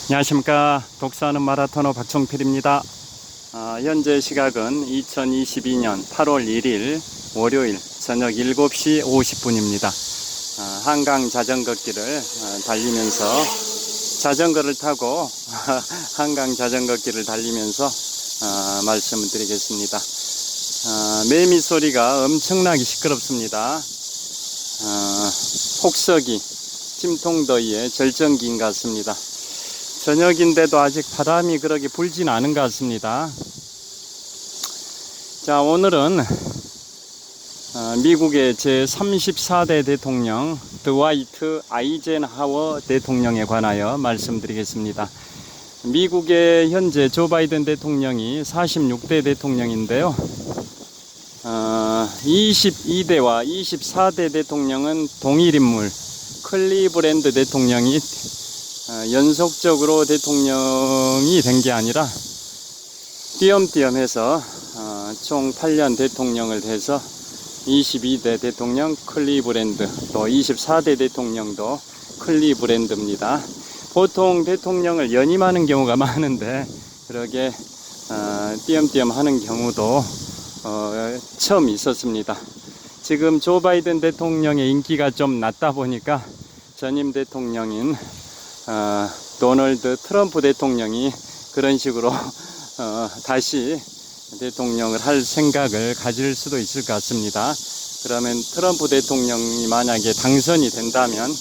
안녕하십니까. 독서하는 마라토너 박종필입니다. 현재 시각은 2022년 8월 1일 월요일 저녁 7시 50분입니다. 한강 자전거길을 달리면서 자전거를 타고 한강 자전거길을 달리면서 말씀을 드리겠습니다. 매미 소리가 엄청나게 시끄럽습니다. 폭설기, 찜통더위의 절정기인 것 같습니다. 저녁인데도 아직 바람이 그렇게 불진 않은 것 같습니다. 자, 오늘은 미국의 제34대 대통령 드와이트 아이젠하워 대통령에 관하여 말씀드리겠습니다. 미국의 현재 조 바이든 대통령이 46대 대통령인데요. 22대와 24대 대통령은 동일인물 클리브랜드 대통령이 연속적으로 대통령이 된 게 아니라 띄엄띄엄해서 총 8년 대통령을 해서 22대 대통령 클리브랜드, 또 24대 대통령도 클리브랜드입니다. 보통 대통령을 연임하는 경우가 많은데 그러게 띄엄띄엄 하는 경우도 처음 있었습니다. 지금 조 바이든 대통령의 인기가 좀 낮다 보니까 전임 대통령인 도널드 트럼프 대통령이 그런 식으로 다시 대통령을 할 생각을 가질 수도 있을 것 같습니다. 그러면 트럼프 대통령이 만약에 당선이 된다면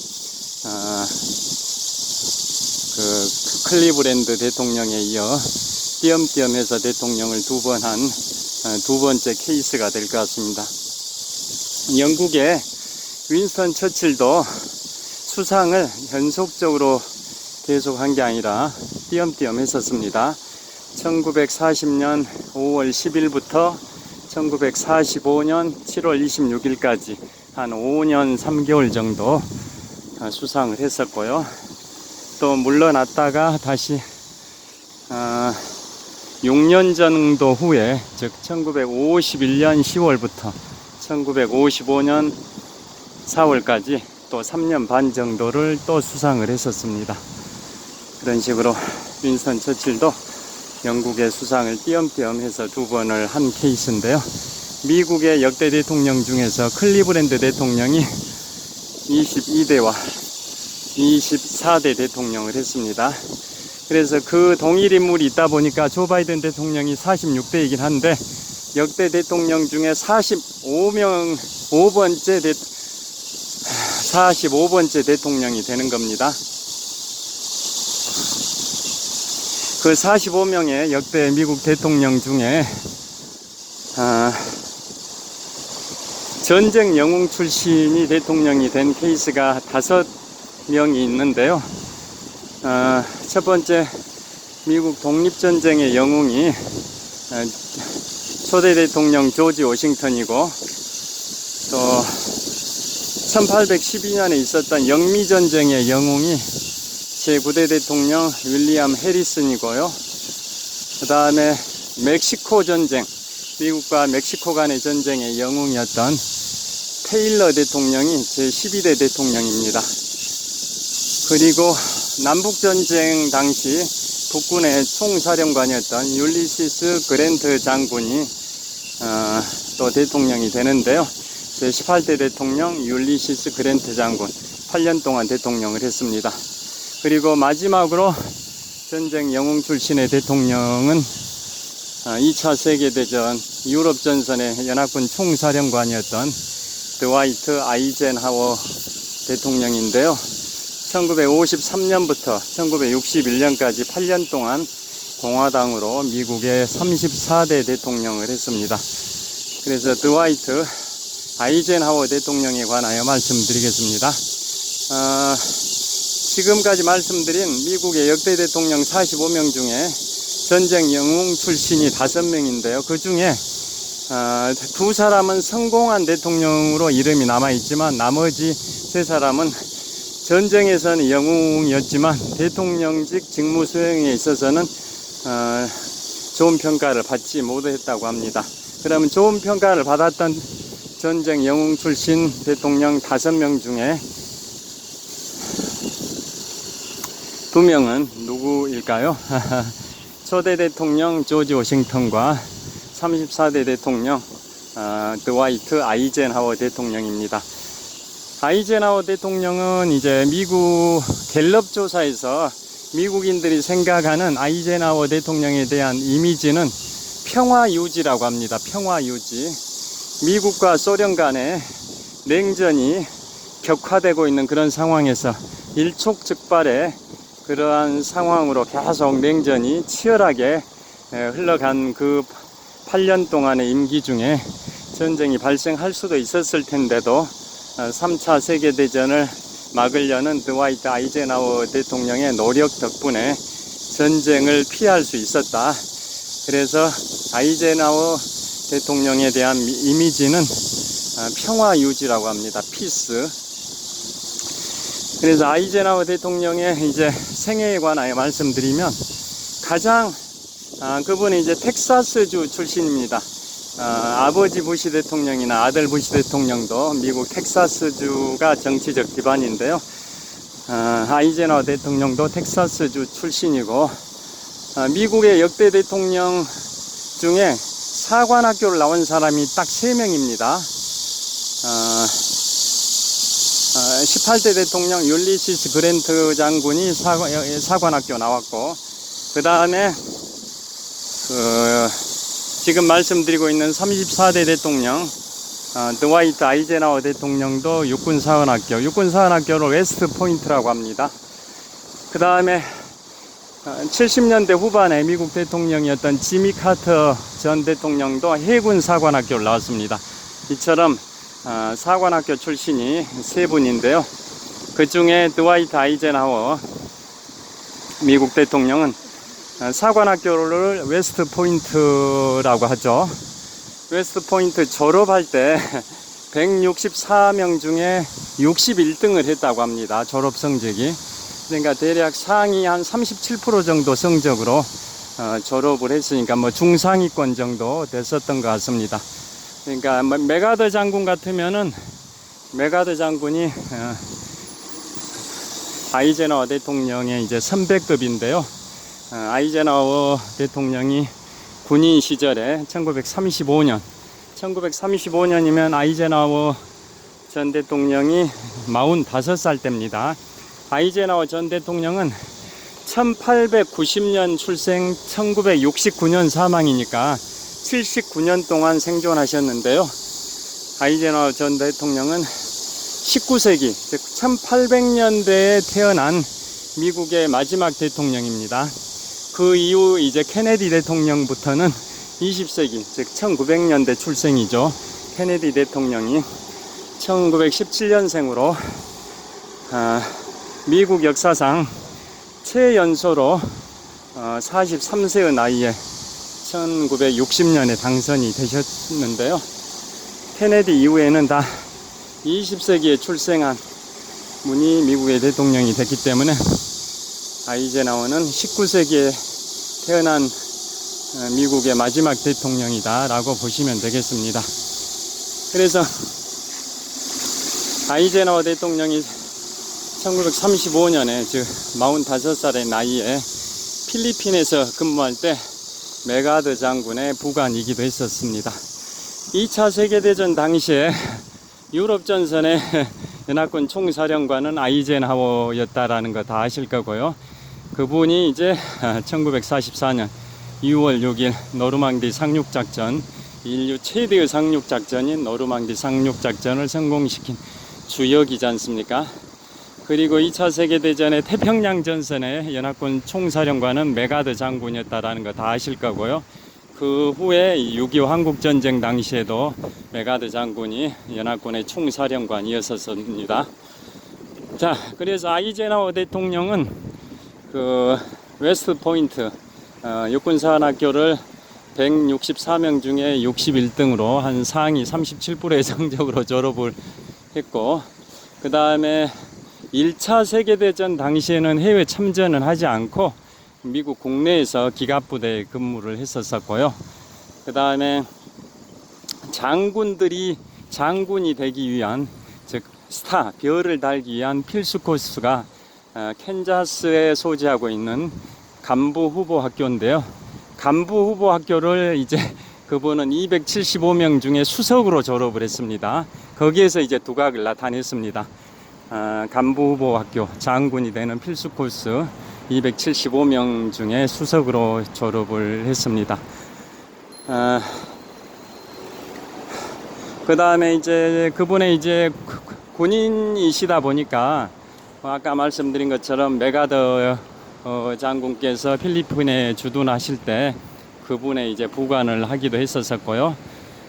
그 클리브랜드 대통령에 이어 띄엄띄엄해서 대통령을 두 번 한 두 번째 케이스가 될 것 같습니다. 영국의 윈스턴 처칠도 수상을 연속적으로 계속한 게 아니라 띄엄띄엄 했었습니다. 1940년 5월 10일부터 1945년 7월 26일까지 한 5년 3개월 정도 수상을 했었고요. 또 물러났다가 다시 6년 정도 후에, 즉 1951년 10월부터 1955년 4월까지 또 3년 반 정도를 또 수상을 했었습니다. 그런 식으로 윈스턴 처칠도 영국의 수상을 띄엄띄엄 해서 두 번을 한 케이스인데요. 미국의 역대 대통령 중에서 클리브랜드 대통령이 22대와 24대 대통령을 했습니다. 그래서 그 동일 인물이 있다 보니까 조 바이든 대통령이 46대이긴 한데 역대 대통령 중에 45번째 대통령이 되는 겁니다. 그 45명의 역대 미국 대통령 중에 전쟁 영웅 출신이 대통령이 된 케이스가 5명이 있는데요. 첫 번째 미국 독립전쟁의 영웅이 초대 대통령 조지 워싱턴이고, 또 1812년에 있었던 영미전쟁의 영웅이 제9대 대통령 윌리엄 해리슨이고요. 그 다음에 멕시코 전쟁, 미국과 멕시코 간의 전쟁의 영웅이었던 테일러 대통령이 제12대 대통령입니다. 그리고 남북전쟁 당시 북군의 총사령관이었던 율리시스 그랜트 장군이 또 대통령이 되는데요. 제18대 대통령 율리시스 그랜트 장군 8년 동안 대통령을 했습니다. 그리고 마지막으로 전쟁 영웅 출신의 대통령은 2차 세계대전 유럽 전선의 연합군 총사령관이었던 드와이트 아이젠하워 대통령인데요. 1953년부터 1961년까지 8년 동안 공화당으로 미국의 34대 대통령을 했습니다. 그래서 드와이트 아이젠하워 대통령에 관하여 말씀드리겠습니다. 지금까지 말씀드린 미국의 역대 대통령 45명 중에 전쟁 영웅 출신이 5명인데요. 그 중에 두 사람은 성공한 대통령으로 이름이 남아있지만 나머지 3사람은 전쟁에서는 영웅이었지만 대통령직 직무 수행에 있어서는 좋은 평가를 받지 못했다고 합니다. 그러면 좋은 평가를 받았던 전쟁 영웅 출신 대통령 5명 중에 두 명은 누구일까요? 초대 대통령 조지 워싱턴과 34대 대통령 드와이트 아이젠하워 대통령입니다. 아이젠하워 대통령은 이제 미국 갤럽 조사에서 미국인들이 생각하는 아이젠하워 대통령에 대한 이미지는 평화 유지라고 합니다. 평화 유지. 미국과 소련 간의 냉전이 격화되고 있는 그런 상황에서 일촉즉발의 그러한 상황으로 계속 냉전이 치열하게 흘러간 그 8년 동안의 임기 중에 전쟁이 발생할 수도 있었을 텐데도 3차 세계대전을 막으려는 드와이트 아이젠하워 대통령의 노력 덕분에 전쟁을 피할 수 있었다. 그래서 아이젠하워 대통령에 대한 이미지는 평화 유지라고 합니다. 피스. 그래서 아이젠하워 대통령의 이제 생애에 관하여 말씀드리면 가장 그분이 이제 텍사스주 출신입니다. 아버지 부시 대통령이나 아들 부시 대통령도 미국 텍사스주가 정치적 기반인데요. 아이젠하워 대통령도 텍사스주 출신이고 미국의 역대 대통령 중에 사관학교를 나온 사람이 딱 3명입니다. 18대 대통령 율리시스 그랜트 장군이 사관학교 나왔고, 그 다음에 지금 말씀드리고 있는 34대 대통령 드와이트 아이젠하워 대통령도 육군사관학교를 웨스트 포인트라고 합니다. 그 다음에 70년대 후반에 미국 대통령이었던 지미 카터 전 대통령도 해군사관학교를 나왔습니다. 이처럼 사관학교 출신이 3분인데요. 그 중에 드와이트 아이젠하워 미국 대통령은 사관학교를 웨스트 포인트라고 하죠. 웨스트 포인트 졸업할 때 164명 중에 61등을 했다고 합니다. 졸업 성적이. 그러니까 대략 상위 한 37% 정도 성적으로 졸업을 했으니까 뭐 중상위권 정도 됐었던 것 같습니다. 그러니까 메가더 장군 같으면은 메가더 장군이 아이젠하워 대통령의 이제 선배급인데요. 아이젠하워 대통령이 군인 시절에 1935년이면 아이젠하워 전 대통령이 45살 때입니다. 아이젠하워 전 대통령은 1890년 출생 1969년 사망이니까 79년 동안 생존하셨는데요. 아이젠하워 전 대통령은 19세기, 즉 1800년대에 태어난 미국의 마지막 대통령입니다. 그 이후 이제 케네디 대통령부터는 20세기, 즉 1900년대 출생이죠. 케네디 대통령이 1917년생으로 미국 역사상 최연소로 43세의 나이에 1960년에 당선이 되셨는데요. 케네디 이후에는 다 20세기에 출생한 분이 미국의 대통령이 됐기 때문에 아이젠하워는 19세기에 태어난 미국의 마지막 대통령이다 라고 보시면 되겠습니다. 그래서 아이젠하워 대통령이 1935년에 즉 45살의 나이에 필리핀에서 근무할 때 메가더 장군의 부관이기도 했었습니다. 2차 세계대전 당시에 유럽 전선의 연합군 총사령관은 아이젠하워였다라는 거 다 아실 거고요. 그분이 이제 1944년 2월 6일 노르망디 상륙작전, 인류 최대의 상륙작전인 노르망디 상륙작전을 성공시킨 주역이지 않습니까? 그리고 2차 세계대전의 태평양 전선의 연합군 총사령관은 메가더 장군이었다라는 거 다 아실 거고요. 그 후에 6.25 한국전쟁 당시에도 메가더 장군이 연합군의 총사령관이었습니다. 자, 그래서 아이젠하워 대통령은 그 웨스트 포인트 육군사관학교를 164명 중에 61등으로 한 상위 37%의 성적으로 졸업을 했고, 그 다음에 1차 세계대전 당시에는 해외 참전은 하지 않고 미국 국내에서 기갑부대에 근무를 했었고요. 그 다음에 장군이 되기 위한, 즉 스타, 별을 달기 위한 필수 코스가 캔자스에 소재하고 있는 간부 후보 학교인데요. 간부 후보 학교를 이제 그분은 275명 중에 수석으로 졸업을 했습니다. 거기에서 이제 두각을 나타냈습니다. 간부 후보 학교, 장군이 되는 필수 코스 275명 중에 수석으로 졸업을 했습니다. 그 다음에 이제 그분의 이제 군인이시다 보니까 아까 말씀드린 것처럼 메가더 장군께서 필리핀에 주둔하실 때 그분의 이제 부관을 하기도 했었고요.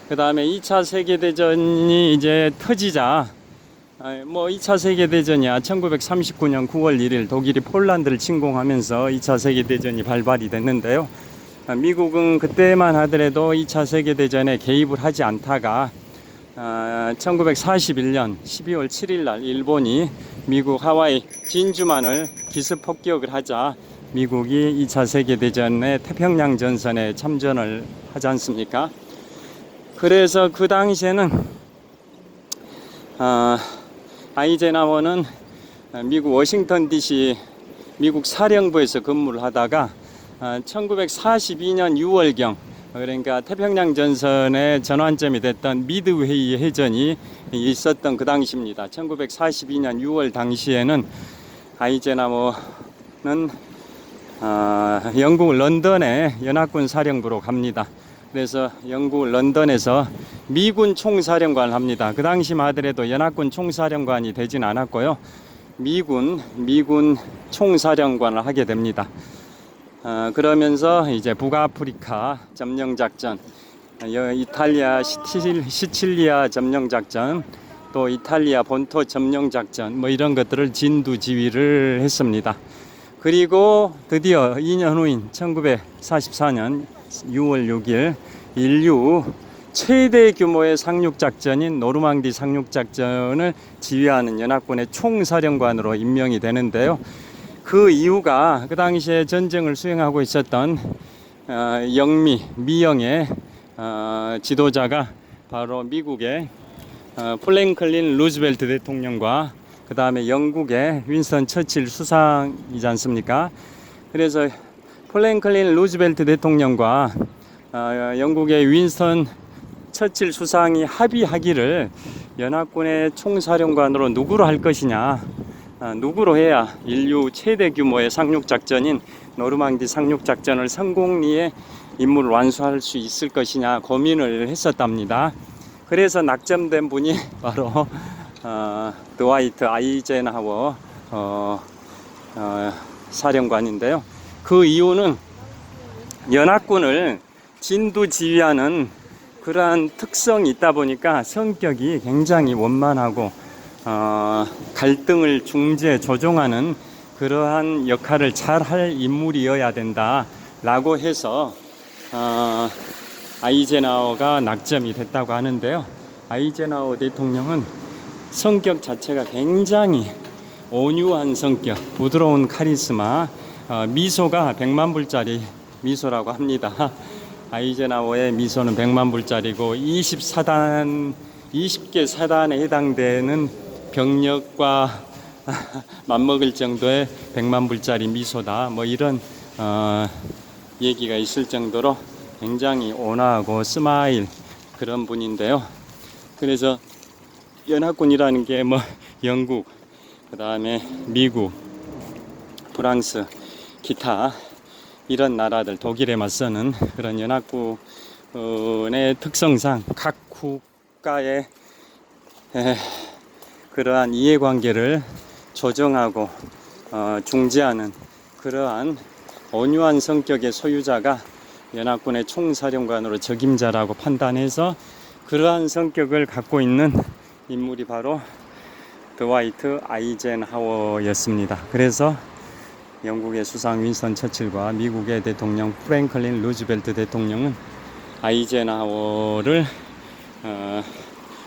그 다음에 2차 세계대전이 이제 터지자, 2차 세계대전이야 1939년 9월 1일 독일이 폴란드를 침공하면서 2차 세계대전이 발발이 됐는데요. 미국은 그때만 하더라도 2차 세계대전에 개입을 하지 않다가 1941년 12월 7일 날 일본이 미국 하와이 진주만을 기습 폭격을 하자 미국이 2차 세계대전의 태평양 전선에 참전을 하지 않습니까? 그래서 그 당시에는 아이젠하워는 미국 워싱턴 DC 미국 사령부에서 근무를 하다가 1942년 6월경 그러니까 태평양 전선의 전환점이 됐던 미드웨이 해전이 있었던 그 당시입니다. 1942년 6월 당시에는 아이젠하워는 영국 런던에 연합군 사령부로 갑니다. 그래서 영국 런던에서 미군 총사령관을 합니다. 그 당시만 하더라도 연합군 총사령관이 되진 않았고요. 미군 총사령관을 하게 됩니다. 그러면서 이제 북아프리카 점령작전, 이탈리아 시칠리아 점령작전, 또 이탈리아 본토 점령작전 이런 것들을 진두지휘를 했습니다. 그리고 드디어 2년 후인 1944년 6월 6일 인류 최대 규모의 상륙작전인 노르망디 상륙작전을 지휘하는 연합군의 총사령관으로 임명이 되는데요. 그 이유가 그 당시에 전쟁을 수행하고 있었던 미영의 지도자가 바로 미국의 프랭클린 루즈벨트 대통령과 그 다음에 영국의 윈스턴 처칠 수상이지 않습니까? 그래서 프랭클린 루즈벨트 대통령과 영국의 윈스턴 처칠 수상이 합의하기를 연합군의 총사령관으로 누구로 할 것이냐, 누구로 해야 인류 최대 규모의 상륙작전인 노르망디 상륙작전을 성공리에 임무를 완수할 수 있을 것이냐 고민을 했었답니다. 그래서 낙점된 분이 바로 드와이트 아이젠하워 사령관인데요. 그 이유는 연합군을 진두지휘하는 그러한 특성이 있다 보니까 성격이 굉장히 원만하고 갈등을 중재 조정하는 그러한 역할을 잘 할 인물이어야 된다라고 해서 아이젠하워가 낙점이 됐다고 하는데요. 아이젠하워 대통령은 성격 자체가 굉장히 온유한 성격, 부드러운 카리스마, 미소가 100만 불짜리 미소라고 합니다. 아이젠하워의 미소는 100만 불짜리고 20개 사단에 해당되는 병력과 맞먹을 정도의 100만 불짜리 미소다. 이런 얘기가 있을 정도로 굉장히 온화하고 스마일 그런 분인데요. 그래서 연합군이라는 게 영국, 그 다음에 미국, 프랑스, 기타 이런 나라들, 독일에 맞서는 그런 연합군의 특성상 각 국가의 그러한 이해관계를 조정하고 중재하는 그러한 온유한 성격의 소유자가 연합군의 총사령관으로 적임자라고 판단해서 그러한 성격을 갖고 있는 인물이 바로 드와이트 아이젠하워였습니다. 그래서 영국의 수상 윈스턴 처칠과 미국의 대통령 프랭클린 루즈벨트 대통령은 아이젠하워를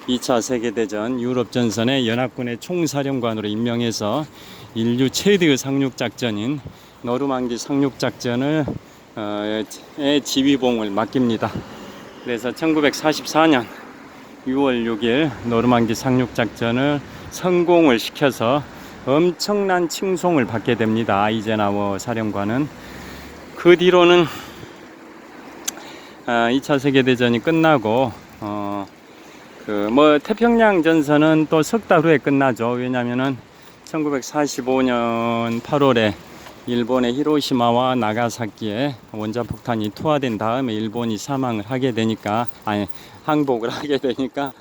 2차 세계대전 유럽 전선의 연합군의 총사령관으로 임명해서 인류 최대의 상륙작전인 노르망디 상륙작전을 지휘봉을 맡깁니다. 그래서 1944년 6월 6일 노르망디 상륙작전을 성공을 시켜서 엄청난 칭송을 받게 됩니다. 아이젠하워 사령관은. 그 뒤로는 2차 세계대전이 끝나고 태평양 전선은 또 석 달 후에 끝나죠. 왜냐면은 1945년 8월에 일본의 히로시마와 나가사키에 원자폭탄이 투하된 다음에 일본이 사망을 하게 되니까, 항복을 하게 되니까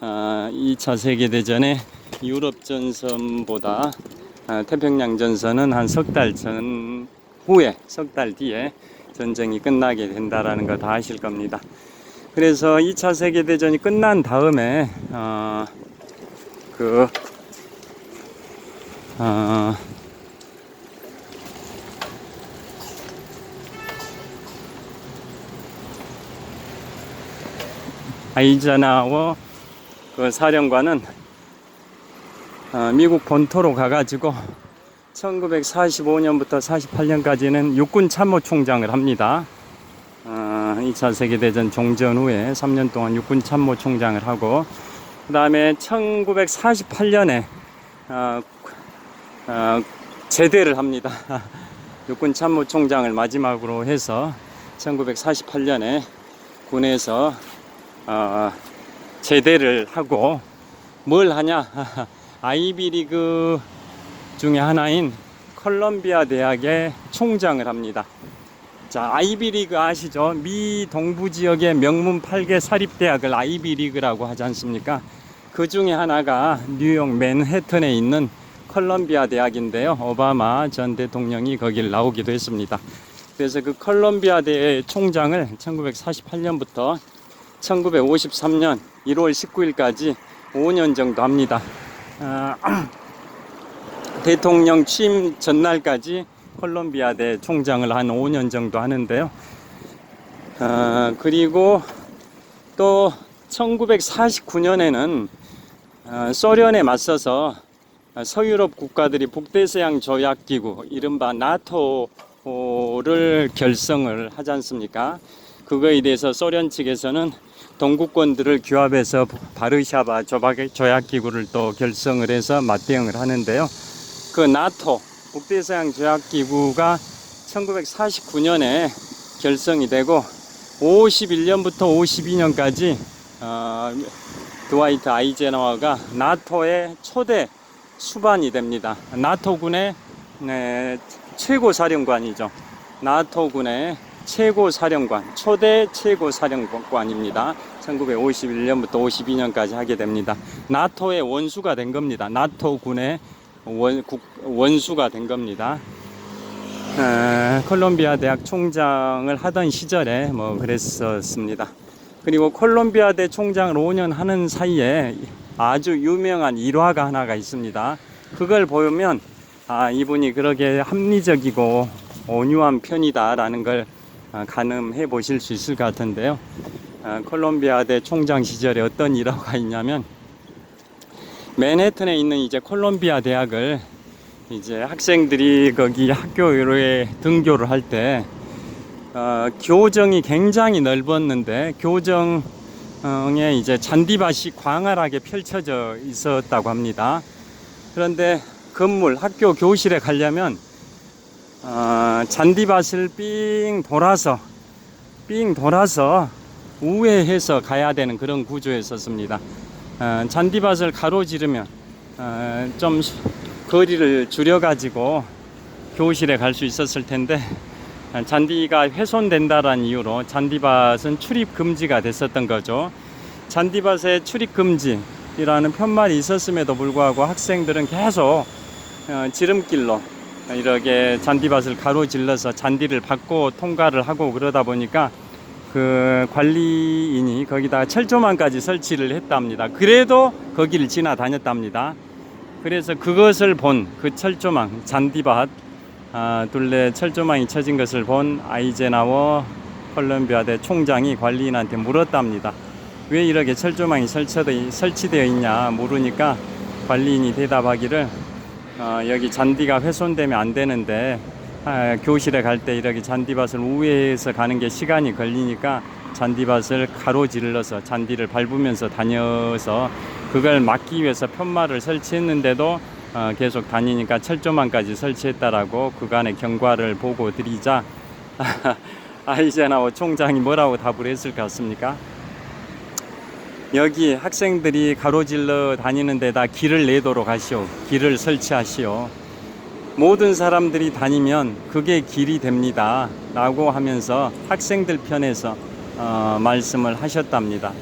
2차 세계대전에 유럽 전선보다 태평양 전선은 한 석 달 후에, 석 달 뒤에 전쟁이 끝나게 된다라는 거 다 아실 겁니다. 그래서 2차 세계대전이 끝난 다음에 아이젠하워 그 사령관은 미국 본토로 가가지고 1945년부터 48년까지는 육군 참모총장을 합니다. 2차 세계대전 종전 후에 3년 동안 육군 참모총장을 하고, 그 다음에 1948년에 제대를 합니다. 육군 참모총장을 마지막으로 해서 1948년에 군에서 제대를 하고, 뭘 하냐? 아이비리그 중에 하나인 컬럼비아 대학의 총장을 합니다. 자, 아이비리그 아시죠? 미 동부 지역의 명문 8개 사립대학을 아이비리그라고 하지 않습니까? 그 중에 하나가 뉴욕 맨해튼에 있는 컬럼비아 대학인데요. 오바마 전 대통령이 거길 나오기도 했습니다. 그래서 그 컬럼비아 대의 총장을 1948년부터 1953년 1월 19일까지 5년 정도 합니다. 대통령 취임 전날까지 콜롬비아 대 총장을 한 5년 정도 하는데요. 그리고 또 1949년에는 소련에 맞서서 서유럽 국가들이 북대서양 조약기구, 이른바 나토를 결성을 하지 않습니까? 그거에 대해서 소련 측에서는 동구권들을 규합해서 바르샤바 조약기구를 또 결성을 해서 맞대응을 하는데요. 그 나토, 북대서양 조약기구가 1949년에 결성이 되고 51년부터 52년까지 드와이트 아이젠하워가 나토의 초대 수반이 됩니다. 나토군의 최고 사령관이죠. 나토군의 최고 사령관, 초대 최고 사령관입니다. 1951년부터 52년까지 하게 됩니다. 나토의 원수가 된 겁니다. 나토군의 원수가 된 겁니다. 콜롬비아 대학 총장을 하던 시절에 뭐 그랬었습니다. 그리고 콜롬비아 대 총장을 5년 하는 사이에 아주 유명한 일화가 하나가 있습니다. 그걸 보면 이분이 그렇게 합리적이고 온유한 편이다라는 걸 가늠해 보실 수 있을 것 같은데요. 콜롬비아 대 총장 시절에 어떤 일화가 있냐면, 맨해튼에 있는 이제 콜롬비아 대학을 이제 학생들이 거기 학교에 등교를 할 때 교정이 굉장히 넓었는데 교정에 이제 잔디밭이 광활하게 펼쳐져 있었다고 합니다. 그런데 학교 교실에 가려면 잔디밭을 삥 돌아서 우회해서 가야 되는 그런 구조였었습니다. 잔디밭을 가로지르면 좀 거리를 줄여가지고 교실에 갈 수 있었을 텐데, 잔디가 훼손된다라는 이유로 잔디밭은 출입 금지가 됐었던 거죠. 잔디밭에 출입 금지라는 편말이 있었음에도 불구하고 학생들은 계속 지름길로 이렇게 잔디밭을 가로질러서 잔디를 밟고 통과를 하고, 그러다 보니까 그 관리인이 거기다 철조망까지 설치를 했답니다. 그래도 거기를 지나다녔답니다. 그래서 그것을 본 그 철조망, 잔디밭 둘레 철조망이 쳐진 것을 본 아이젠하워 콜롬비아 대 총장이 관리인한테 물었답니다. 왜 이렇게 철조망이 설치되어 있냐 물으니까 관리인이 대답하기를 여기 잔디가 훼손되면 안 되는데 교실에 갈 때 이렇게 잔디밭을 우회해서 가는 게 시간이 걸리니까 잔디밭을 가로질러서 잔디를 밟으면서 다녀서 그걸 막기 위해서 편말을 설치했는데도 계속 다니니까 철조망까지 설치했다라고 그간의 경과를 보고 드리자 아이젠하워 총장이 뭐라고 답을 했을 것 같습니까? 여기 학생들이 가로질러 다니는 데다 길을 내도록 하시오. 길을 설치하시오. 모든 사람들이 다니면 그게 길이 됩니다 라고 하면서 학생들 편에서 말씀을 하셨답니다.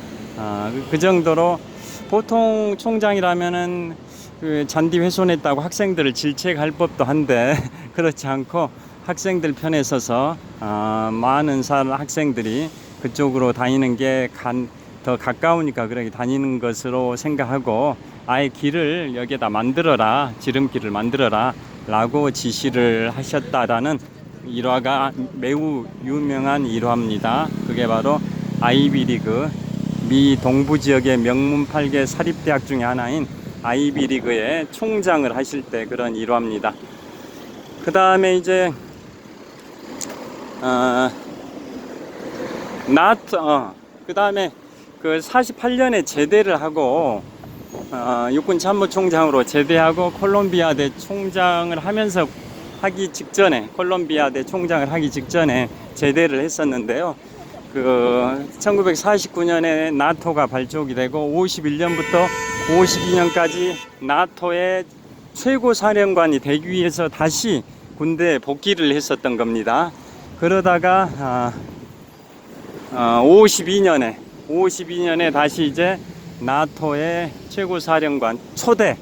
그 정도로 보통 총장이라면은 그 잔디 훼손했다고 학생들을 질책할 법도 한데 그렇지 않고 학생들 편에 서서 많은 학생들이 그쪽으로 다니는 게 더 가까우니까 그렇게 다니는 것으로 생각하고 아예 길을 여기에다 만들어라, 지름길을 만들어라 라고 지시를 하셨다라는 일화가 매우 유명한 일화입니다. 그게 바로 아이비리그, 미 동부 지역의 명문 8개 사립대학 중에 하나인 아이비리그의 총장을 하실 때 그런 일화입니다. 그 다음에 이제 그 다음에 그 48년에 제대를 하고 육군 참모총장으로 제대하고 콜롬비아대 총장을 하면서 콜롬비아대 총장을 하기 직전에 제대를 했었는데요. 그 1949년에 나토가 발족이 되고 51년부터 52년까지 나토의 최고 사령관이 되기 위해서 다시 군대에 복귀를 했었던 겁니다. 그러다가 52년에 다시 이제 나토의 최고 사령관 초대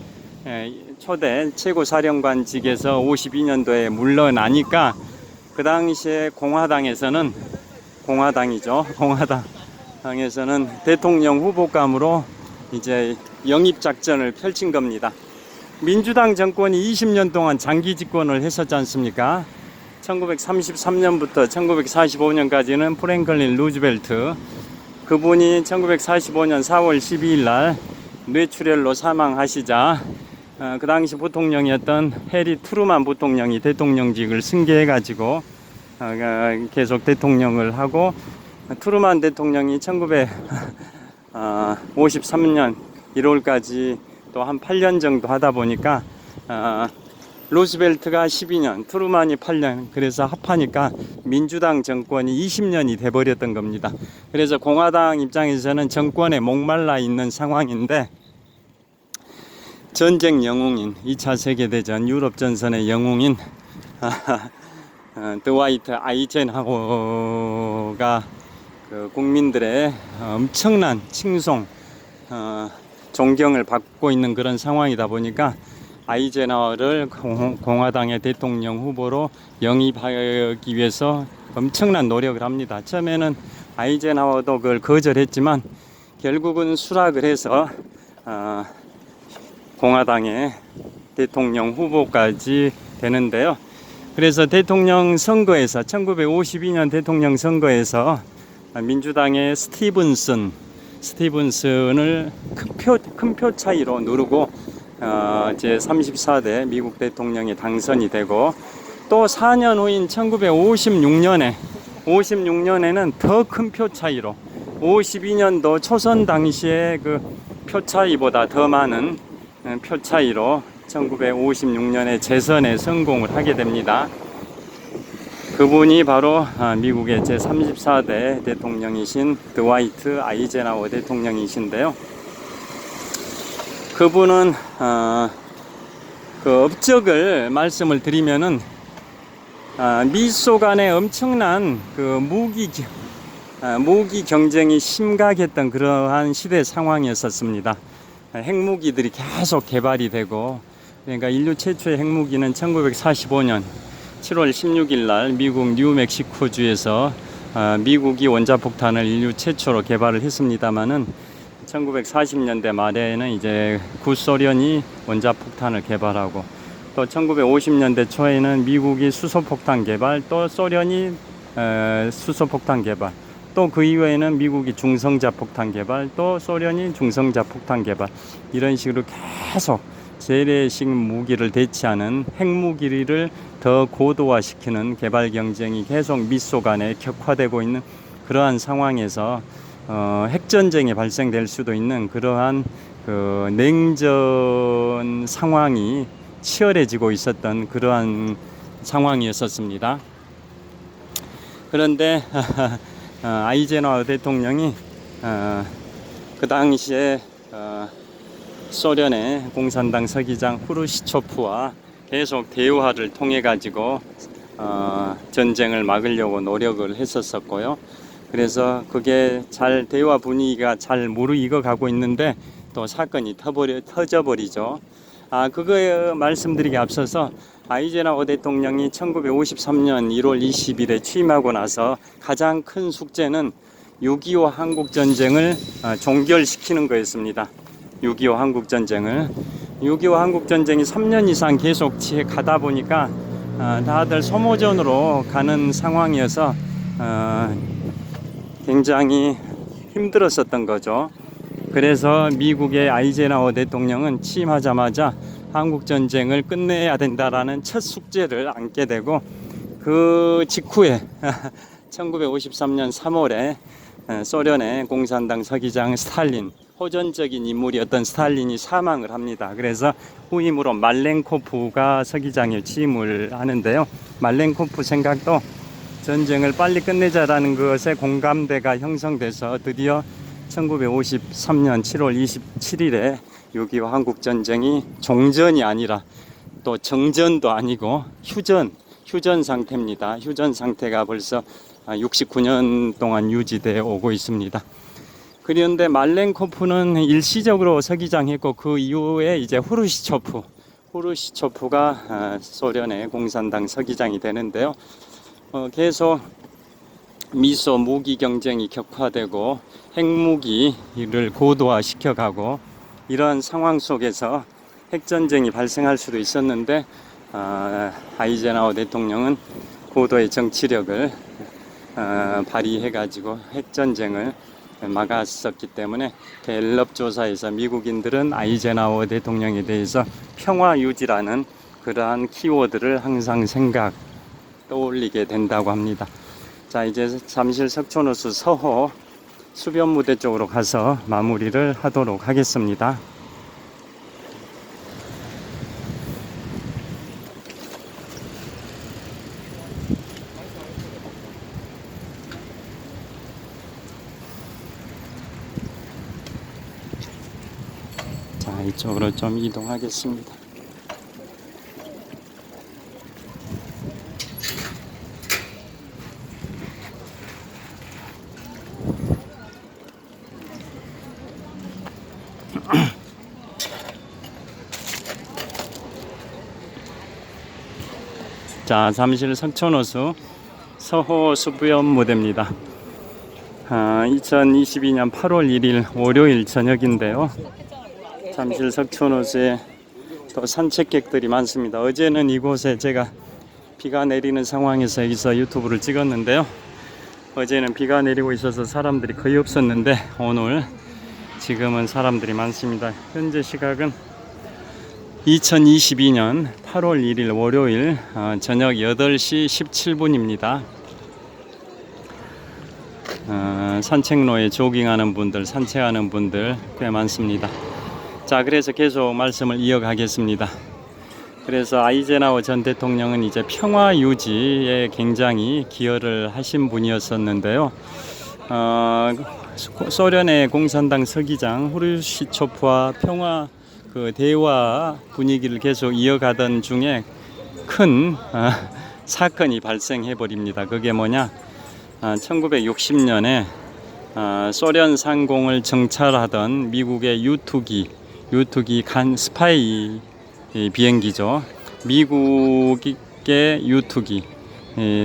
최고 사령관직에서 52년도에 물러나니까 그 당시에 공화당에서는 대통령 후보감으로 이제 영입 작전을 펼친 겁니다. 민주당 정권이 20년 동안 장기 집권을 했었지 않습니까? 1933년부터 1945년까지는 프랭클린 루즈벨트, 그분이 1945년 4월 12일 날 뇌출혈로 사망하시자 그 당시 부통령이었던 해리 트루만 부통령이 대통령직을 승계해 가지고 계속 대통령을 하고, 트루만 대통령이 1953년 1월까지 또 한 8년 정도 하다 보니까 루스벨트가 12년, 트루만이 8년, 그래서 합하니까 민주당 정권이 20년이 돼버렸던 겁니다. 그래서 공화당 입장에서는 정권에 목말라 있는 상황인데, 전쟁 영웅인 2차 세계대전 유럽 전선의 영웅인 드와이트 아이젠하워가 그 국민들의 엄청난 칭송, 존경을 받고 있는 그런 상황이다 보니까 아이젠하워를 공화당의 대통령 후보로 영입하기 위해서 엄청난 노력을 합니다. 처음에는 아이젠하워도 그걸 거절했지만 결국은 수락을 해서 공화당의 대통령 후보까지 되는데요. 그래서 대통령 선거에서 1952년 대통령 선거에서 민주당의 스티븐슨을 큰 표 차이로 누르고 제 34대 미국 대통령이 당선이 되고, 또 4년 후인 1956년에는 더 큰 표 차이로 52년도 초선 당시의 그 표 차이보다 더 많은 표 차이로 1956년에 재선에 성공을 하게 됩니다. 그분이 바로 미국의 제34대 대통령이신 드와이트 아이젠하워 대통령이신데요. 그분은 그 업적을 말씀을 드리면은 미소 간의 엄청난 그 무기 경쟁이 심각했던 그러한 시대 상황이었습니다. 핵무기들이 계속 개발이 되고, 그러니까 인류 최초의 핵무기는 1945년 7월 16일 날 미국 뉴멕시코주에서 미국이 원자폭탄을 인류 최초로 개발을 했습니다마는 1940년대 말에는 이제 구소련이 원자폭탄을 개발하고, 또 1950년대 초에는 미국이 수소폭탄 개발, 또 소련이 수소폭탄 개발, 또 그 이후에는 미국이 중성자 폭탄 개발, 또 소련이 중성자 폭탄 개발, 이런 식으로 계속 재래식 무기를 대체하는 핵무기를 더 고도화시키는 개발 경쟁이 계속 미소 간에 격화되고 있는 그러한 상황에서 핵전쟁이 발생될 수도 있는 그러한 그 냉전 상황이 치열해지고 있었던 그러한 상황이었었습니다. 그런데 아이젠하워 대통령이 그 당시에 소련의 공산당 서기장 후르시초프와 계속 대화를 통해 가지고 전쟁을 막으려고 노력을 했었었고요. 그래서 그게 잘 대화 분위기가 잘 무르익어 가고 있는데 또 사건이 터져버리죠. 그거에 말씀드리기 앞서서 아이젠하워 대통령이 1953년 1월 20일에 취임하고 나서 가장 큰 숙제는 6.25 한국전쟁을 종결시키는 거였습니다. 6.25 한국전쟁을 6.25 한국전쟁이 3년 이상 계속 가다 보니까 다들 소모전으로 가는 상황이어서 굉장히 힘들었었던 거죠. 그래서 미국의 아이젠하워 대통령은 취임하자마자 한국전쟁을 끝내야 된다라는 첫 숙제를 안게 되고, 그 직후에 1953년 3월에 소련의 공산당 서기장 스탈린, 호전적인 인물이었던 스탈린이 사망을 합니다. 그래서 후임으로 말렌코프가 서기장에 취임을 하는데요. 말렌코프 생각도 전쟁을 빨리 끝내자라는 것에 공감대가 형성돼서 드디어 1953년 7월 27일에 6.25 한국전쟁이 종전이 아니라 또 정전도 아니고 휴전 상태입니다. 휴전 상태가 벌써 69년 동안 유지되어 오고 있습니다. 그런데 말렌코프는 일시적으로 서기장했고, 그 이후에 이제 후르시초프가 소련의 공산당 서기장이 되는데요. 계속 미소 무기 경쟁이 격화되고 핵무기를 고도화시켜가고, 이러한 상황 속에서 핵전쟁이 발생할 수도 있었는데 아이젠하워 대통령은 고도의 정치력을 발휘해가지고 핵전쟁을 막았었기 때문에 갤럽 조사에서 미국인들은 아이젠하워 대통령에 대해서 평화 유지라는 그러한 키워드를 항상 떠올리게 된다고 합니다. 자, 이제 잠실 석촌호수 서호 수변무대 쪽으로 가서 마무리를 하도록 하겠습니다. 자, 이쪽으로 좀 이동하겠습니다. 자, 잠실 석촌호수 서호 수부연 무대입니다. 2022년 8월 1일 월요일 저녁인데요. 잠실 석촌호수에 또 산책객들이 많습니다. 어제는 이곳에 제가 비가 내리는 상황에서 여기서 유튜브를 찍었는데요. 어제는 비가 내리고 있어서 사람들이 거의 없었는데 오늘 지금은 사람들이 많습니다. 현재 시각은 2022년 8월 1일 월요일 저녁 8시 17분입니다. 산책로에 조깅하는 분들, 산책하는 분들 꽤 많습니다. 자, 그래서 계속 말씀을 이어가겠습니다. 그래서 아이젠하워 전 대통령은 이제 평화 유지에 굉장히 기여를 하신 분이었었는데요. 소련의 공산당 서기장 후르시초프와 평화 대화 분위기를 계속 이어가던 중에 큰 사건이 발생해 버립니다. 그게 뭐냐? 1960년에 소련 상공을 정찰하던 미국의 U2기 간 스파이 비행기죠. 미국의 U2기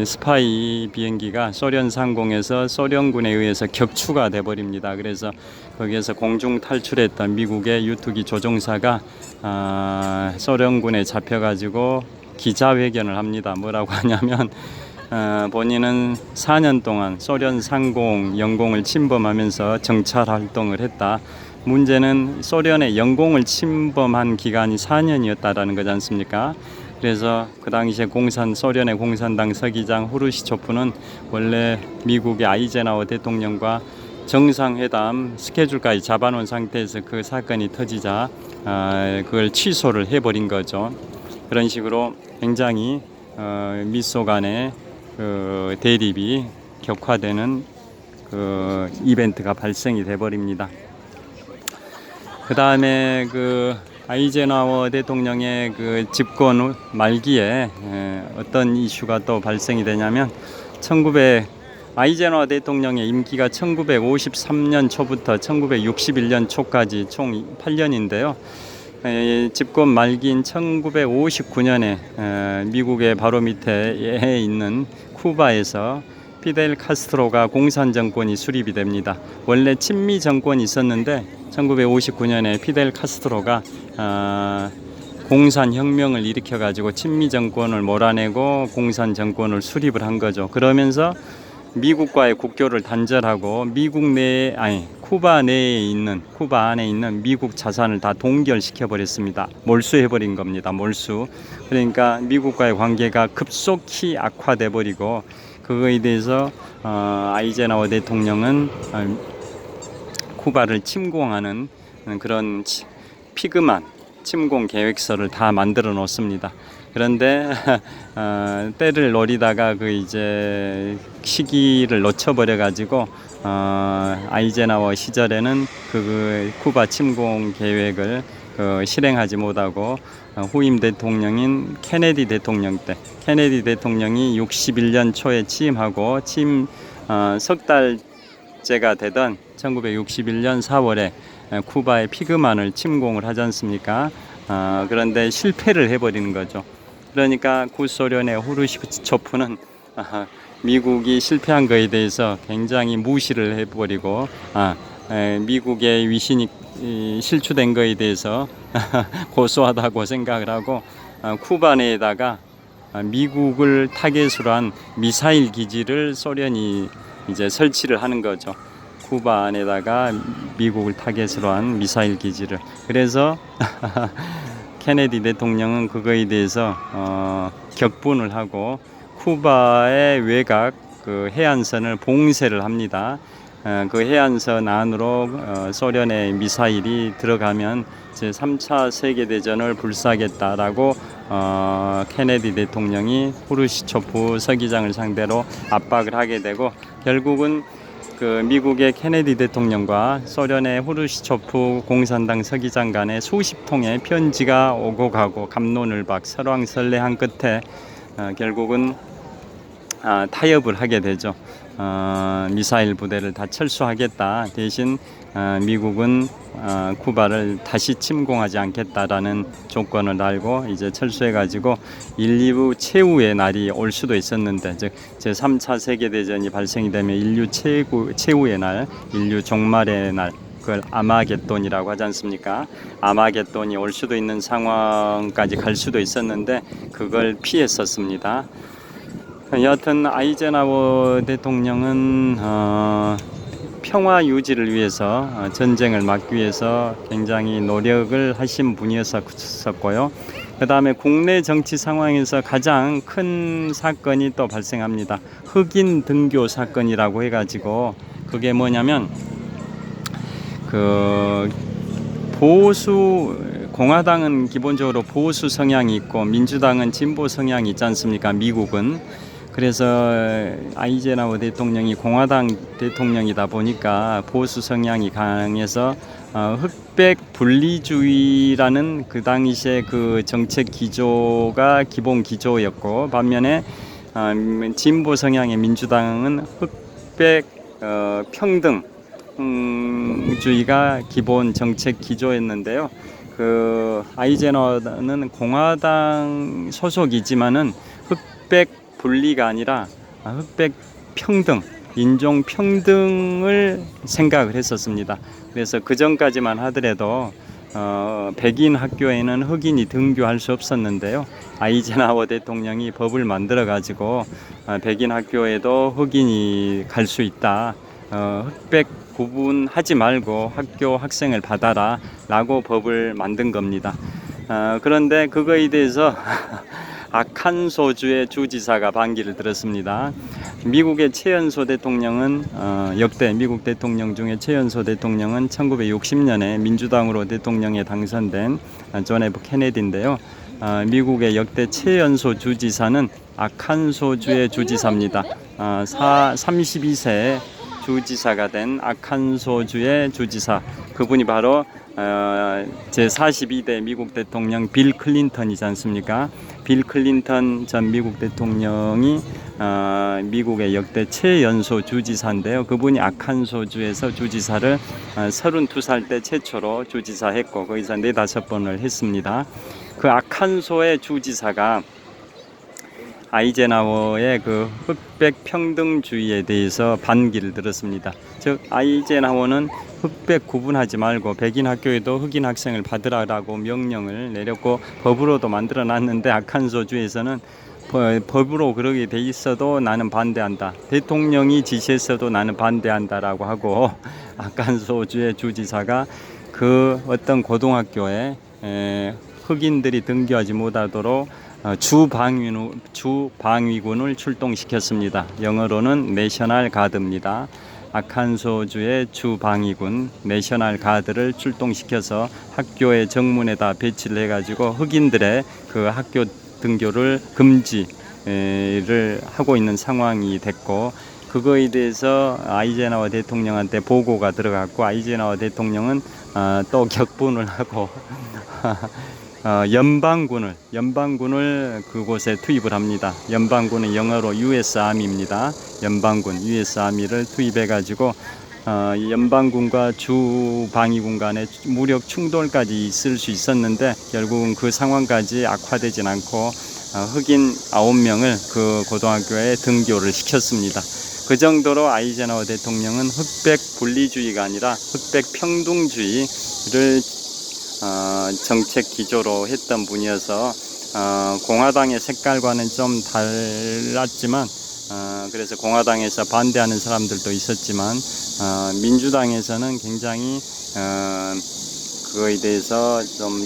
스파이 비행기가 소련 상공에서 소련군에 의해서 격추가 돼 버립니다. 그래서 거기에서 공중 탈출했던 미국의 U2기 조종사가 소련군에 잡혀가지고 기자회견을 합니다. 뭐라고 하냐면 본인은 4년 동안 소련 상공 영공을 침범하면서 정찰 활동을 했다. 문제는 소련의 영공을 침범한 기간이 4년이었다라는 거지 않습니까? 그래서 그 당시에 소련의 공산당 서기장 후르시초프는 원래 미국의 아이젠하워 대통령과 정상회담 스케줄까지 잡아놓은 상태에서 그 사건이 터지자 그걸 취소를 해버린 거죠. 그런 식으로 굉장히 미소 간의 그 대립이 격화되는 그 이벤트가 발생이 돼버립니다. 그 다음에 그 아이젠하워 대통령의 그 집권 말기에 어떤 이슈가 또 발생이 되냐면 아이젠하워 대통령의 임기가 1953년 초부터 1961년 초까지 총 8년인데요. 집권 말기인 1959년에 미국의 바로 밑에 있는 쿠바에서 피델 카스트로가 공산 정권이 수립이 됩니다. 원래 친미 정권이 있었는데 1959년에 피델 카스트로가 공산 혁명을 일으켜 가지고 친미 정권을 몰아내고 공산 정권을 수립을 한 거죠. 그러면서 미국과의 국교를 단절하고 쿠바 안에 있는 미국 자산을 다 동결시켜 버렸습니다. 몰수해 버린 겁니다. 몰수. 그러니까 미국과의 관계가 급속히 악화돼 버리고 그거에 대해서 아이젠하워 대통령은 쿠바를 침공하는 그런 피그만 침공 계획서를 다 만들어 놓습니다. 그런데 때를 노리다가 그 이제 시기를 놓쳐버려 가지고 아이젠하워 시절에는 그 쿠바 침공 계획을 실행하지 못하고 후임 대통령인 케네디 대통령이 61년 초에 취임하고 석 달째가 되던 1961년 4월에 쿠바의 피그만을 침공을 하지 않습니까? 그런데 실패를 해버리는 거죠. 그러니까 구소련의 후르시초프는 미국이 실패한 것에 대해서 굉장히 무시를 해버리고 미국의 위신이 실추된 것에 대해서 고소하다고 생각을 하고 쿠바 내에다가 미국을 타겟으로 한 미사일 기지를 소련이 이제 설치를 하는 거죠. 쿠바 안에다가 미국을 타겟으로 한 미사일 기지를. 그래서 케네디 대통령은 그거에 대해서 격분을 하고 쿠바의 외곽 그 해안선을 봉쇄를 합니다. 그 해안선 안으로 소련의 미사일이 들어가면 제3차 세계대전을 불사하겠다라고 케네디 대통령이 후르시초프 서기장을 상대로 압박을 하게 되고 결국은 그 미국의 케네디 대통령과 소련의 후르시초프 공산당 서기장 간에 수십 통의 편지가 오고 가고 갑론을박 설왕설래한 끝에 결국은 타협을 하게 되죠. 미사일 부대를 다 철수하겠다. 대신 미국은 쿠바를 다시 침공하지 않겠다라는 조건을 달고 이제 철수해가지고 인류 최후의 날이 올 수도 있었는데, 즉 제3차 세계대전이 발생이 되면 인류 최후의 날, 인류 종말의 날, 그걸 아마겟돈이라고 하지 않습니까? 아마겟돈이 올 수도 있는 상황까지 갈 수도 있었는데 그걸 피했었습니다. 여하튼 아이젠하워 대통령은 평화 유지를 위해서 전쟁을 막기 위해서 굉장히 노력을 하신 분이었었고요. 그 다음에 국내 정치 상황에서 가장 큰 사건이 또 발생합니다. 흑인 등교 사건이라고 해가지고 그게 뭐냐면 공화당은 기본적으로 보수 성향이 있고 민주당은 진보 성향이 있지 않습니까? 미국은. 그래서 아이젠하워 대통령이 공화당 대통령이다 보니까 보수 성향이 강해서 흑백 분리주의라는 그 당시에 그 정책 기조가 기본 기조였고, 반면에 진보 성향의 민주당은 흑백 평등주의가 기본 정책 기조였는데요. 그 아이젠하워는 공화당 소속이지만은 흑백 분리가 아니라 흑백 평등, 인종 평등을 생각을 했었습니다. 그래서 그 전까지만 하더라도 백인 학교에는 흑인이 등교할 수 없었는데요. 아이젠하워 대통령이 법을 만들어 가지고 백인 학교에도 흑인이 갈 수 있다. 흑백 구분하지 말고 학교 학생을 받아라 라고 법을 만든 겁니다. 그런데 그거에 대해서 아칸소주의 주지사가 반기를 들었습니다. 미국의 최연소 대통령은 역대 미국 대통령 중에 최연소 대통령은 1960년에 민주당으로 대통령에 당선된 존 F 케네디인데요. 미국의 역대 최연소 주지사는 아칸소주의 주지사입니다. 32세 주지사가 된 아칸소주의 주지사, 그분이 바로 제42대 미국 대통령 빌 클린턴이지 않습니까? 빌 클린턴 전 미국 대통령이 미국의 역대 최연소 주지사인데요. 그분이 아칸소주에서 주지사를 32살 때 최초로 주지사했고 거기서 4-5번을 했습니다. 그 아칸소의 주지사가 아이젠하워의 그 흑백 평등주의에 대해서 반기를 들었습니다. 즉 아이젠하워는 흑백 구분하지 말고 백인 학교에도 흑인 학생을 받으라고 명령을 내렸고 법으로도 만들어 놨는데 아칸소주에서는 법으로 그러게 돼 있어도 나는 반대한다. 대통령이 지시했어도 나는 반대한다라고 하고 아칸소주의 주지사가 그 어떤 고등학교에 흑인들이 등교하지 못하도록 주방위군을 출동시켰습니다. 영어로는 내셔널 가드입니다. 아칸소주의 주방위군 내셔널 가드를 출동시켜서 학교의 정문에다 배치를 해가지고 흑인들의 그 학교 등교를 금지를 하고 있는 상황이 됐고, 그거에 대해서 아이젠하워 대통령한테 보고가 들어갔고 아이젠하워 대통령은 또 격분을 하고 연방군을 그곳에 투입을 합니다. 연방군은 영어로 US Army입니다. 연방군 US Army를 투입해 가지고 연방군과 주방위군 간에 무력 충돌까지 있을 수 있었는데 결국은 그 상황까지 악화되진 않고 흑인 9명을 그 고등학교에 등교를 시켰습니다. 그 정도로 아이젠하워 대통령은 흑백 분리주의가 아니라 흑백 평등주의를 정책 기조로 했던 분이어서 공화당의 색깔과는 좀 달랐지만 그래서 공화당에서 반대하는 사람들도 있었지만 민주당에서는 굉장히 그거에 대해서 좀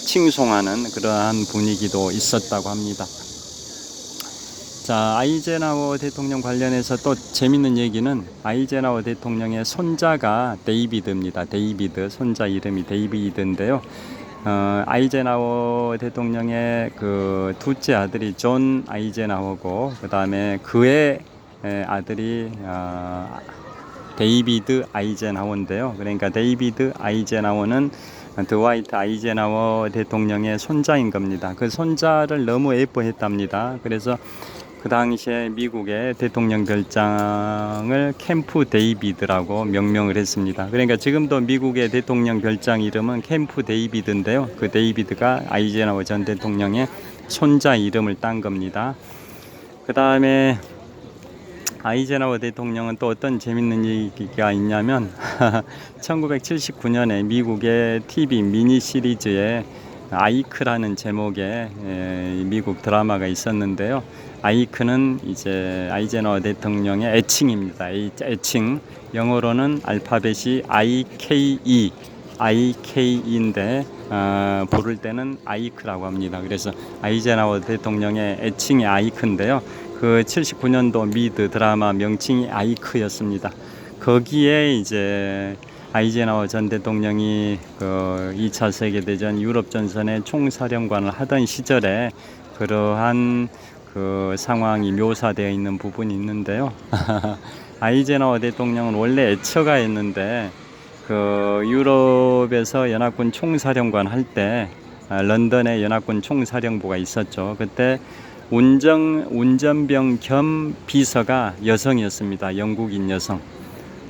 칭송하는 그러한 분위기도 있었다고 합니다. 자, 아이젠하워 대통령 관련해서 또 재밌는 얘기는 아이젠하워 대통령의 손자가 데이비드입니다. 데이비드, 손자 이름이 데이비드인데요. 아이젠하워 대통령의 그 둘째 아들이 존 아이젠하워고 그 다음에 그의 아들이 데이비드 아이젠하워인데요. 그러니까 데이비드 아이젠하워는 드와이트 아이젠하워 대통령의 손자인 겁니다. 그 손자를 너무 예뻐했답니다. 그래서 그 당시에 미국의 대통령 별장을 캠프 데이비드라고 명명을 했습니다. 그러니까 지금도 미국의 대통령 별장 이름은 캠프 데이비드인데요. 그 데이비드가 아이젠하워 전 대통령의 손자 이름을 딴 겁니다. 그 다음에 아이젠하워 대통령은 또 어떤 재밌는 얘기가 있냐면 1979년에 미국의 TV 미니 시리즈에 아이크라는 제목의 미국 드라마가 있었는데요. 아이크는 이제 아이젠하워 대통령의 애칭입니다. 애칭, 영어로는 알파벳이 IKE인데 부를 때는 아이크라고 합니다. 그래서 아이젠하워 대통령의 애칭이 아이크인데요. 그 79년도 미드 드라마 명칭이 아이크였습니다. 거기에 이제 아이젠하워 전 대통령이 그 2차 세계대전 유럽 전선의 총사령관을 하던 시절에 그러한 그 상황이 묘사되어 있는 부분이 있는데요. 아이젠하워 대통령은 원래 애처가였는데 그 유럽에서 연합군 총사령관 할 때 런던에 연합군 총사령부가 있었죠. 그때 운전병 겸 비서가 여성이었습니다. 영국인 여성.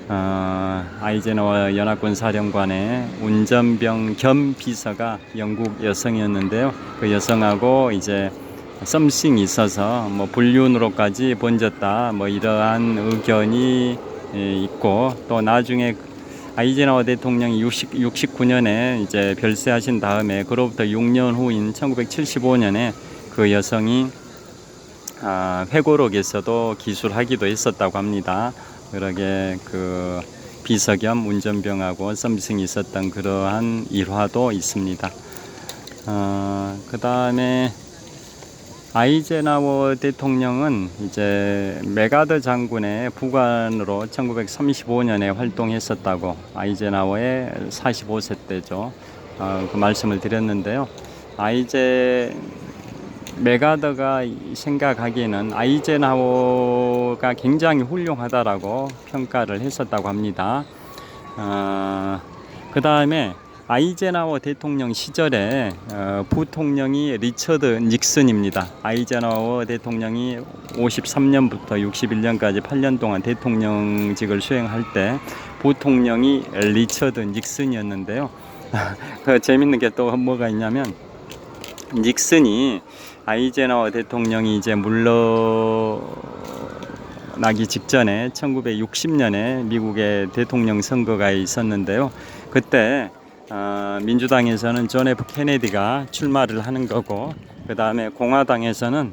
아이젠하워 연합군 사령관의 운전병 겸 비서가 영국 여성이었는데요. 그 여성하고 이제 썸씽이 있어서 뭐 불륜으로까지 번졌다 뭐 이러한 의견이 있고, 또 나중에 아이젠하워 대통령이 69년에 이제 별세하신 다음에 그로부터 6년 후인 1975년에 그 여성이 회고록에서도 기술하기도 했었다고 합니다. 그러게 그 비서 겸 운전병하고 썸씽이 있었던 그러한 일화도 있습니다. 그 다음에 아이젠하워 대통령은 이제 메가더 장군의 부관으로 1935년에 활동했었다고, 아이젠하워의 45세 때죠. 그 말씀을 드렸는데요. 메가더가 생각하기에는 아이젠하워가 굉장히 훌륭하다라고 평가를 했었다고 합니다. 그 다음에 아이젠하워 대통령 시절에 부통령이 리처드 닉슨입니다. 아이젠하워 대통령이 53년부터 61년까지 8년 동안 대통령직을 수행할 때 부통령이 리처드 닉슨이었는데요. 그 재밌는 게 또 뭐가 있냐면, 닉슨이 아이젠하워 대통령이 이제 물러나기 직전에 1960년에 미국의 대통령 선거가 있었는데요. 그때 민주당에서는 존 F 케네디가 출마를 하는 거고, 그 다음에 공화당에서는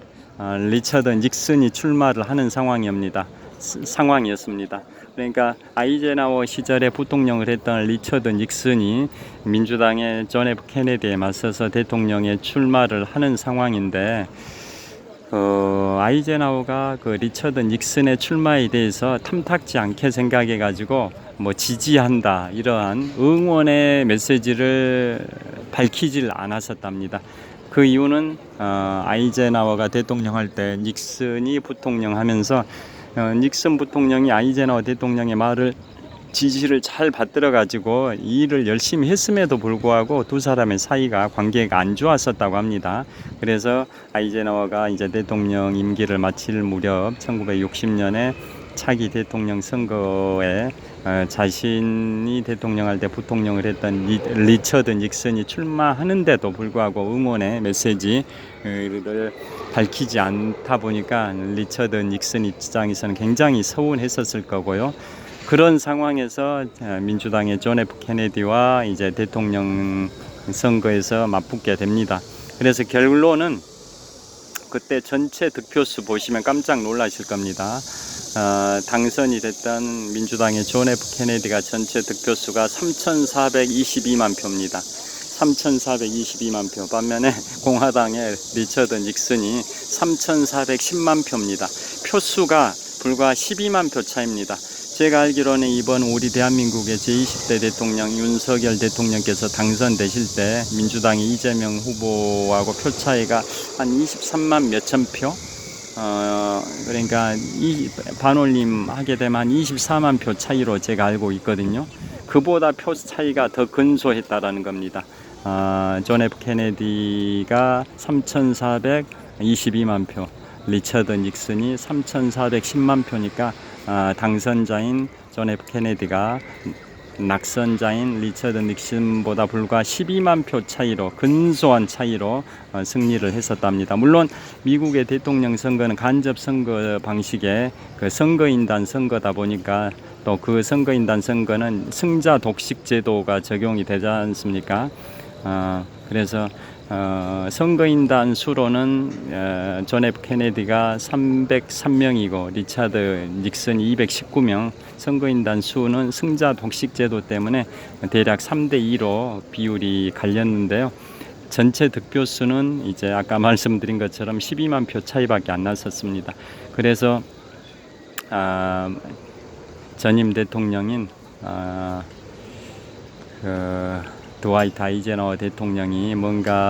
리처드 닉슨이 출마를 하는 상황이었습니다. 그러니까 아이젠하워 시절에 부통령을 했던 리처드 닉슨이 민주당의 존 F 케네디에 맞서서 대통령에 출마를 하는 상황인데, 아이젠하워가 그 리처드 닉슨의 출마에 대해서 탐탁지 않게 생각해 가지고 뭐 지지한다, 이러한 응원의 메시지를 밝히질 않았었답니다. 그 이유는 아이젠하워가 대통령 할 때 닉슨이 부통령 하면서 닉슨 부통령이 아이젠하워 대통령의 말을 지지를 잘 받들어 가지고 이 일을 열심히 했음에도 불구하고 두 사람의 사이가, 관계가 안 좋았었다고 합니다. 그래서 아이젠하워가 이제 대통령 임기를 마칠 무렵 1960년에 차기 대통령 선거에 자신이 대통령할 때 부통령을 했던 리처드 닉슨이 출마하는데도 불구하고 응원의 메시지를 밝히지 않다 보니까 리처드 닉슨 입장에서는 굉장히 서운했었을 거고요. 그런 상황에서 민주당의 존 F 케네디와 이제 대통령 선거에서 맞붙게 됩니다. 그래서 결론은 그때 전체 득표수 보시면 깜짝 놀라실 겁니다. 당선이 됐던 민주당의 존 F 케네디가 전체 득표수가 3,422만 표입니다. 3,422만 표. 반면에 공화당의 리처드 닉슨이 3,410만 표입니다. 표수가 불과 12만 표 차이입니다. 제가 알기로는 이번 우리 대한민국의 제20대 대통령 윤석열 대통령께서 당선되실 때 민주당의 이재명 후보하고 표 차이가 한 23만 몇천 표? 그러니까 반올림 하게 되면 한 24만 표 차이로 제가 알고 있거든요. 그보다 표 차이가 더 근소했다라는 겁니다. 존 F 케네디가 3,422만 표, 리처드 닉슨이 3,410만 표니까 당선자인 존 F 케네디가 낙선자인 리처드 닉슨보다 불과 12만 표 차이로, 근소한 차이로 승리를 했었답니다. 물론 미국의 대통령 선거는 간접 선거 방식의 그 선거인단 선거다 보니까, 또 그 선거인단 선거는 승자 독식 제도가 적용이 되지 않습니까? 그래서 선거인단 수로는 존 F 케네디가 303명이고 리처드 닉슨이 219명, 선거인단 수는 승자 독식 제도 때문에 대략 3대2로 비율이 갈렸는데요. 전체 득표수는 이제 아까 말씀드린 것처럼 12만 표 차이밖에 안 났었습니다. 그래서 전임 대통령인 드와이트 아이젠하워 대통령이 뭔가